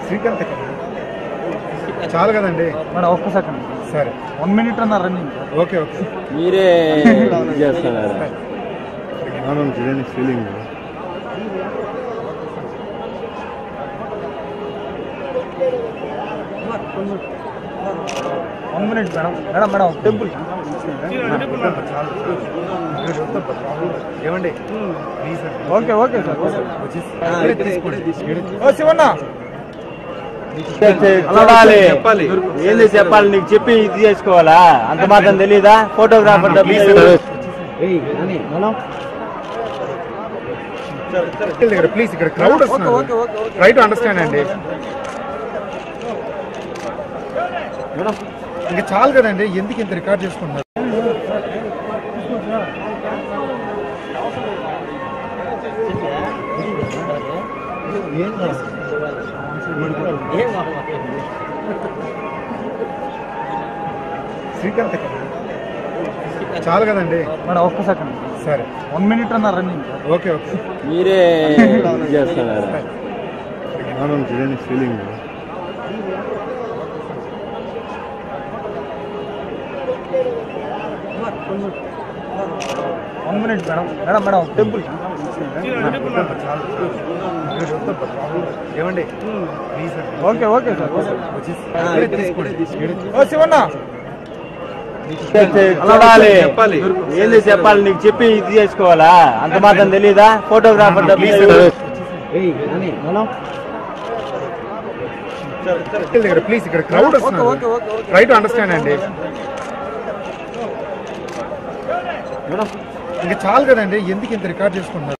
శ్రీకాంత్ చాలు కదండి మేడం ఒక్క సెకండ్ సరే 1 minute అన్న రన్నింగ్ ఓకే ఓకే మీరే చేస్తున్నారు ఫీలింగ్ 1 minute మేడం టెంపుల్ ఏమండి ఓకే ఓకే సార్ ఓ శివన్న చెప్పాలి ఏంది చెప్పాలి నీకు చెప్పి ఇది చేసుకోవాలా అంత మాత్రం తెలీదా ఫోటోగ్రాఫర్ ప్లీజ్ ఇక్కడ క్రౌడ్ వస్తున్నారు ట్రై టు అండర్స్టాండ్ అండి ఇంకా చాలు కదండి ఎందుకు ఇంత రికార్డ్ చేసుకుంటున్నారు శ్రీకాంత్ చాలు కదండి మేడం ఒక్క సెకండ్ సరే 1 minute అన్న రన్నింగ్ ఓకే ఓకే మీరే చేస్తున్నారు ఫీలింగ్ 1 minute మేడం టెంపుల్ ఏమండి ఓకే ఓకే సార్ ఓ శివన్న చెప్పాలి ఏంది చెప్పాలి నీకు చెప్పి ఇది చేసుకోవాలా అంత మాత్రం తెలీదా ఫోటోగ్రాఫర్ ప్లీజ్ ఇక్కడ క్రౌడ్ వస్తున్నారు ట్రై టు అండర్స్టాండ్ అండి ఇంకా చాలు కదండి ఎందుకు ఇంత రికార్డ్ చేసుకుంటున్నారు